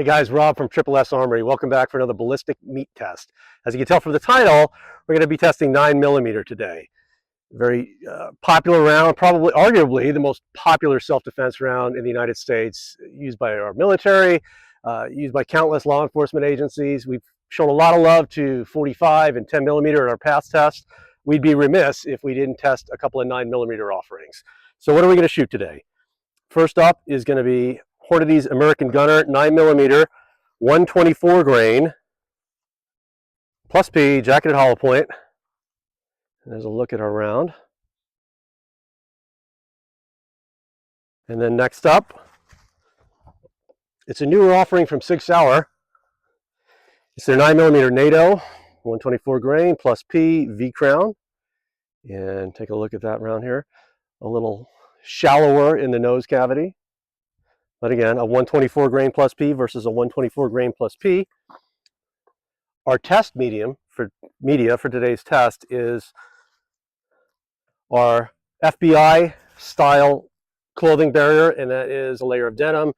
guys, Rob from Triple S Armory. Welcome back for another ballistic meat test. As you can tell from the title, we're going to be testing 9mm today. Very popular round, probably arguably the most popular self-defense round in the United States, used by our military, used by countless law enforcement agencies. We've shown a lot of love to 45 and 10mm in our past tests. We'd be remiss if we didn't test a couple of 9mm offerings. So what are we going to shoot today? First up is going to be Hornady's American Gunner 9mm 124 grain plus P jacketed hollow point. There's a look at our round. And then next up, it's a newer offering from Sig Sauer. It's their 9mm NATO 124 grain plus P V crown. And take a look at that round here. A little shallower in the nose cavity. But again, a 124 grain plus P versus a 124 grain plus P. Our test media for today's test is our FBI style clothing barrier, and that is a layer of denim,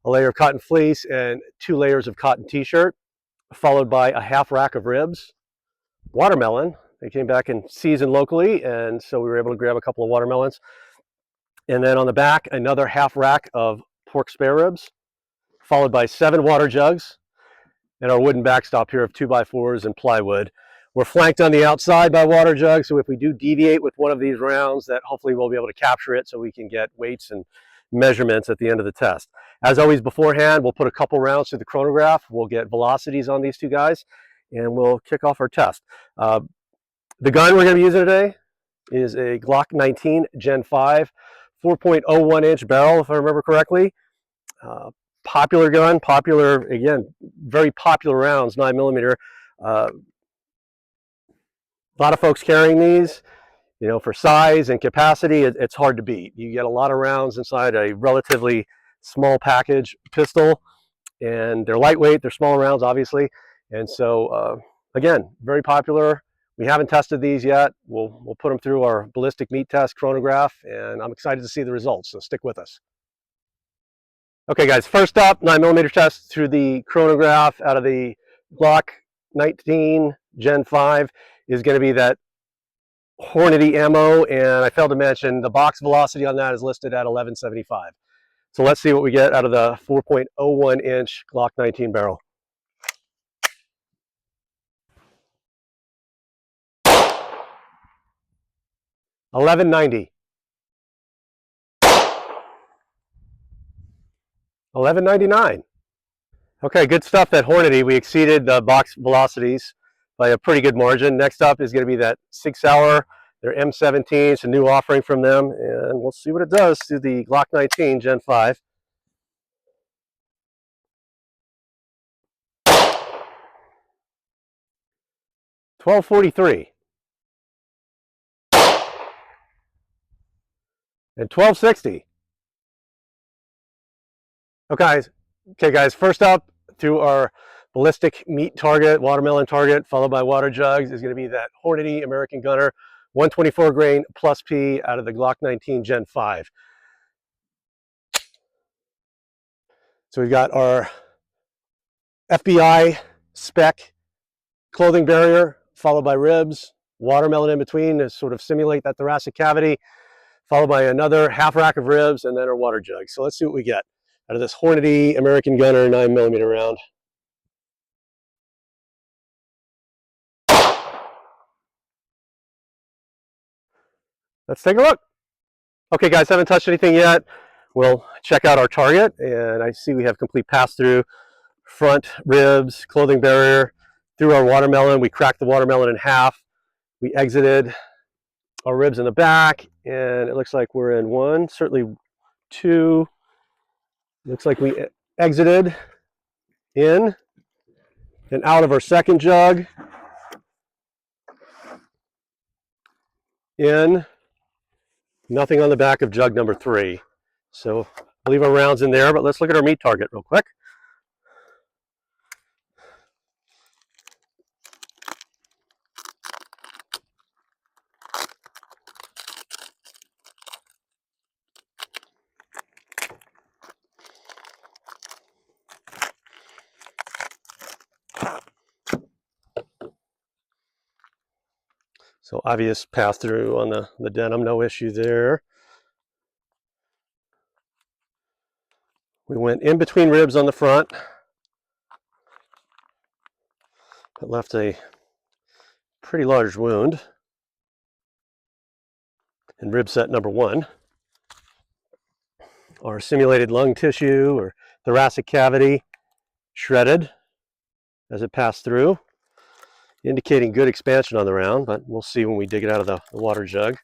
a layer of cotton fleece, and 2 layers of cotton t-shirt, followed by a half rack of ribs, watermelon. They came back in season locally, and so we were able to grab a couple of watermelons. And then on the back, another half rack of pork spare ribs, followed by 7 water jugs, and our wooden backstop here of 2x4s and plywood. We're flanked on the outside by water jugs, so if we do deviate with one of these rounds, that hopefully we'll be able to capture it so we can get weights and measurements at the end of the test. As always beforehand, we'll put a couple rounds through the chronograph. We'll get velocities on these two guys, and we'll kick off our test. The gun we're going to be using today is a Glock 19 Gen 5 4.01 inch barrel, if I remember correctly. Popular gun, popular, again, very popular rounds, 9mm. A lot of folks carrying these, you know, for size and capacity, it's hard to beat. You get a lot of rounds inside a relatively small package pistol, and they're lightweight, they're small rounds, obviously. And so, again, very popular. We haven't tested these yet. We'll put them through our ballistic meat test chronograph, and I'm excited to see the results, so stick with us. Okay guys, first up, 9mm test through the chronograph out of the Glock 19 Gen 5 is going to be that Hornady ammo, and I failed to mention the box velocity on that is listed at 1175. So let's see what we get out of the 4.01 inch Glock 19 barrel. $11.90. $11.99. Okay, good stuff at Hornady. We exceeded the box velocities by a pretty good margin. Next up is going to be that Sig Sauer, their M17. It's a new offering from them, and we'll see what it does through the Glock 19 Gen 5. $12.43. And $12.60. Okay guys, first up through our ballistic meat target, watermelon target, followed by water jugs, is going to be that Hornady American Gunner 124 grain plus P out of the Glock 19 Gen 5. So we've got our FBI spec clothing barrier, followed by ribs, watermelon in between to sort of simulate that thoracic cavity, followed by another half rack of ribs, and then our water jug. So let's see what we get out of this Hornady American Gunner 9mm round. Let's take a look. Okay guys, haven't touched anything yet. We'll check out our target, and I see we have complete pass-through, front ribs, clothing barrier, through our watermelon. We cracked the watermelon in half. We exited our ribs in the back, and it looks like we're in 1, certainly 2. Looks like we exited in and out of our second jug, in, nothing on the back of jug number 3. So I'll leave our rounds in there, but let's look at our meat target real quick. So obvious pass through on the denim, no issue there. We went in between ribs on the front, but left a pretty large wound in rib set number 1. Our simulated lung tissue or thoracic cavity shredded as it passed through, indicating good expansion on the round, but we'll see when we dig it out of the water jug.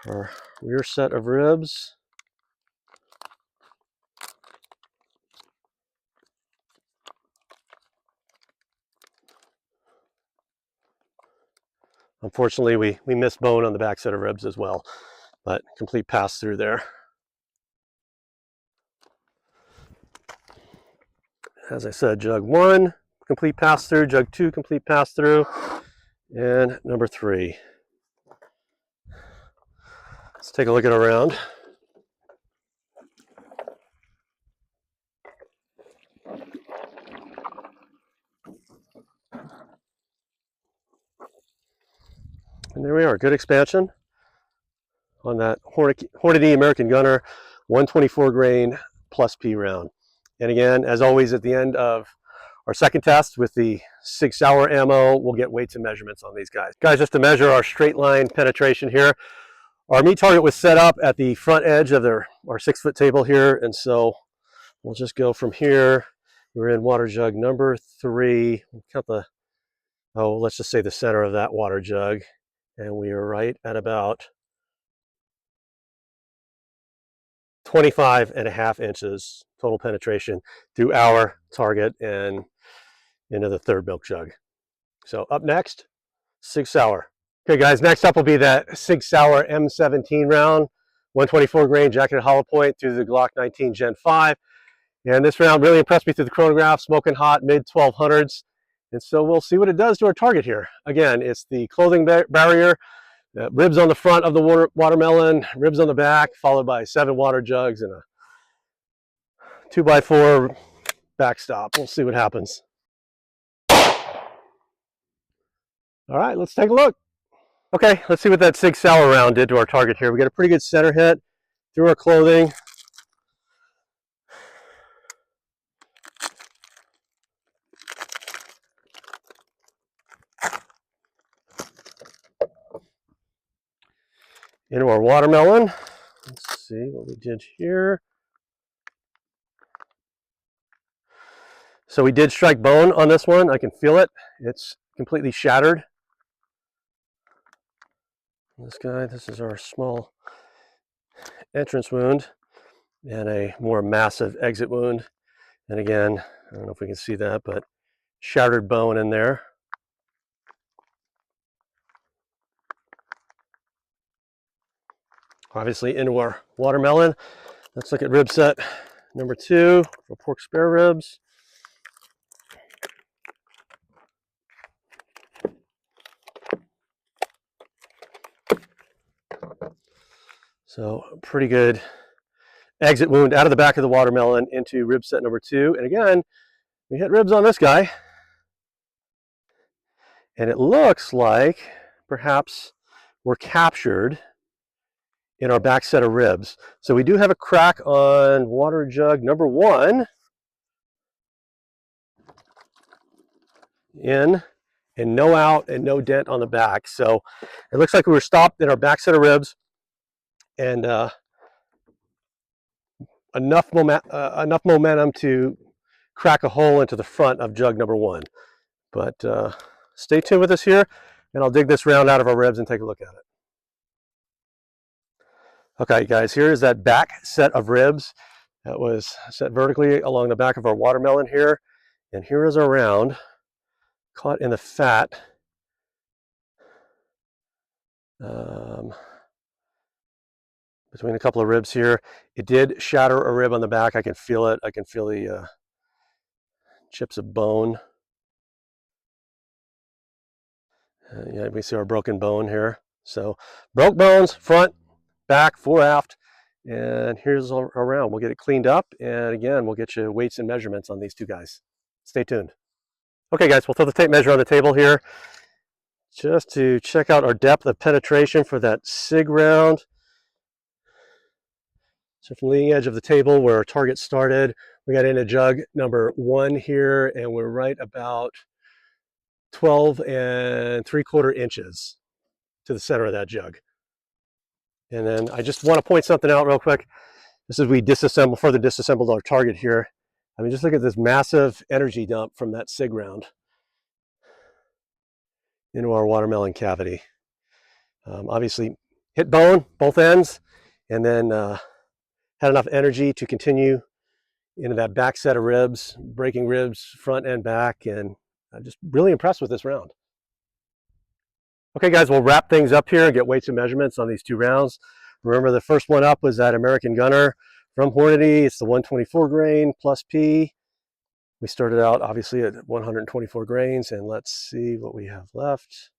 Our rear set of ribs. Unfortunately, we missed bone on the back set of ribs as well, but complete pass through there. As I said, jug 1, complete pass through, jug 2, complete pass through, and number 3. Let's take a look at our round. And there we are, good expansion on that Hornady American Gunner 124 grain plus P round. And again, as always, at the end of our second test with the Sig Sauer ammo, we'll get weights and measurements on these guys. Guys, just to measure our straight line penetration here, our meat target was set up at the front edge of our 6-foot table here, and so we'll just go from here. We're in water jug number 3. We'll count let's just say the center of that water jug, and we are right at about 25.5 inches total penetration through our target and into the 3rd milk jug. So up next, Sig Sauer. Okay guys, next up will be that Sig Sauer M17 round, 124 grain jacketed hollow point through the Glock 19 Gen 5. And this round really impressed me through the chronograph, smoking hot, mid 1200s. And so we'll see what it does to our target here. Again, it's the clothing barrier, ribs on the front of the watermelon, ribs on the back, followed by 7 water jugs and a 2x4 backstop. We'll see what happens. All right, let's take a look. Okay, let's see what that Sig Sauer round did to our target here. We got a pretty good center hit through our clothing. Into our watermelon. Let's see what we did here. So we did strike bone on this one. I can feel it. It's completely shattered. This guy, this is our small entrance wound and a more massive exit wound. And again, I don't know if we can see that, but shattered bone in there. Obviously into our watermelon. Let's look at rib set number 2 for pork spare ribs. So pretty good exit wound out of the back of the watermelon into rib set number 2. And again, we hit ribs on this guy. And it looks like perhaps we're captured in our back set of ribs. So we do have a crack on water jug number 1. In, and no out and no dent on the back. So it looks like we were stopped in our back set of ribs, and enough momentum to crack a hole into the front of jug number 1. But stay tuned with us here, and I'll dig this round out of our ribs and take a look at it. Okay guys, here is that back set of ribs that was set vertically along the back of our watermelon here, and here is our round caught in the fat between a couple of ribs here. It did shatter a rib on the back. I can feel it. I can feel the chips of bone. Yeah, we see our broken bone here. So broke bones, front, back, fore, aft, and here's our round. We'll get it cleaned up, and again, we'll get you weights and measurements on these two guys. Stay tuned. Okay guys, we'll throw the tape measure on the table here. just to check out our depth of penetration for that SIG round. So from the leading edge of the table where our target started, we got into jug number 1 here, and we're right about 12 3/4 inches to the center of that jug. And then I just want to point something out real quick. This is we further disassembled our target here. I mean, just look at this massive energy dump from that SIG round into our watermelon cavity. Obviously hit bone, both ends, and then had enough energy to continue into that back set of ribs, breaking ribs front and back, and I'm just really impressed with this round. Okay guys, we'll wrap things up here and get weights and measurements on these 2 rounds. Remember, the first one up was that American Gunner from Hornady. It's the 124 grain plus P. We started out obviously at 124 grains, and let's see what we have left.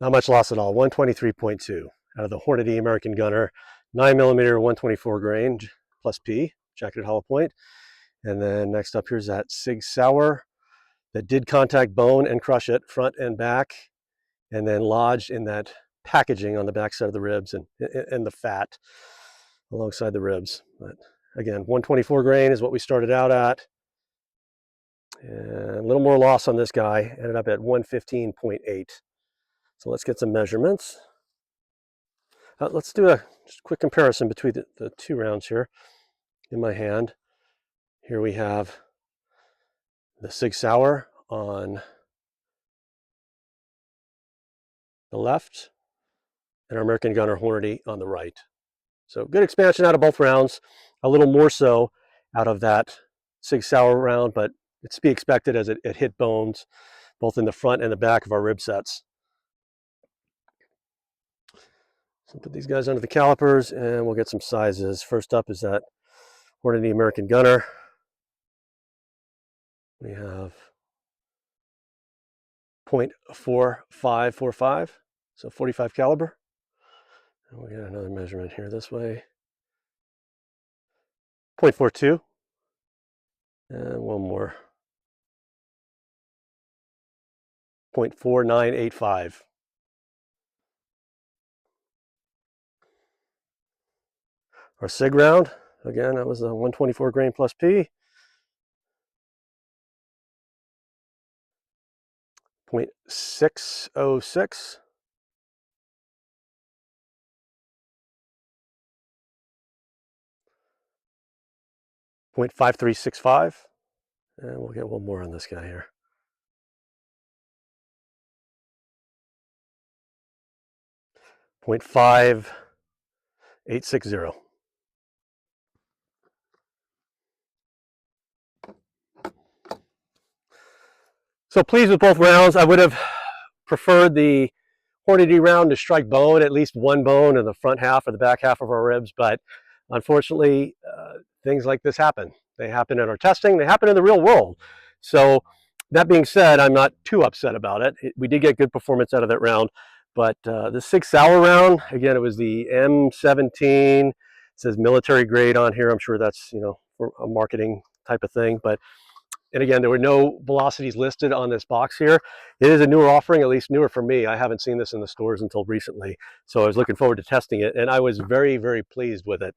Not much loss at all, 123.2 out of the Hornady American Gunner, 9mm 124 grain plus P, jacketed hollow point. And then next up here's that Sig Sauer that did contact bone and crush it front and back, and then lodged in that packaging on the back side of the ribs and the fat alongside the ribs. But again, 124 grain is what we started out at. And a little more loss on this guy, ended up at 115.8. So let's get some measurements. Let's do a just quick comparison between the 2 rounds here in my hand. Here we have the Sig Sauer on the left and our American Gunner Hornady on the right. So good expansion out of both rounds, a little more so out of that Sig Sauer round, but it's to be expected as it hit bones both in the front and the back of our rib sets. So put these guys under the calipers and we'll get some sizes. First up is that Hornady American Gunner. We have 0.4545, so 45 caliber. And we got another measurement here this way. 0.42. And one more. 0.4985. Our SIG round, again, that was a 124 grain plus P. 0.606. 0.5365. And we'll get one more on this guy here. 0.5860. So pleased with both rounds. I would have preferred the Hornady round to strike bone, at least one bone in the front half or the back half of our ribs, but unfortunately, things like this happen. They happen in our testing, they happen in the real world. So that being said, I'm not too upset about it. We did get good performance out of that round, but the Sig Sauer round, again, it was the M17. It says military grade on here. I'm sure that's, you know, for a marketing type of thing, but and again, there were no velocities listed on this box here. It is a newer offering, at least newer for me. I haven't seen this in the stores until recently, so I was looking forward to testing it, and I was very, very pleased with it.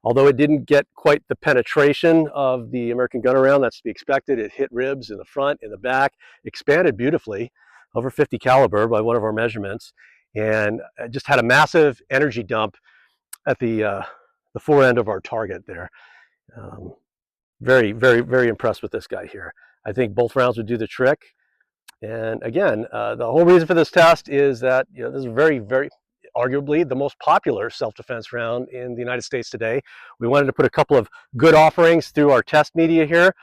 Although it didn't get quite the penetration of the American Gunner round, that's to be expected. It hit ribs in the front, in the back, expanded beautifully, over 50 caliber by one of our measurements, and just had a massive energy dump at the fore end of our target there. Very, very, very impressed with this guy here. I think both rounds would do the trick. And again, the whole reason for this test is that, you know, this is very, very arguably the most popular self-defense round in the United States today. We wanted to put a couple of good offerings through our test media here,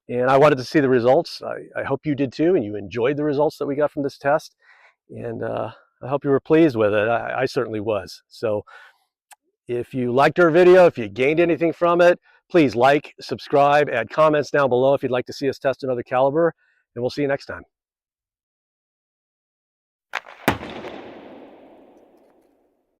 and I wanted to see the results. I hope you did too, and you enjoyed the results that we got from this test. And I hope you were pleased with it. I certainly was. So if you liked our video, if you gained anything from it, please like, subscribe, add comments down below if you'd like to see us test another caliber, and we'll see you next time.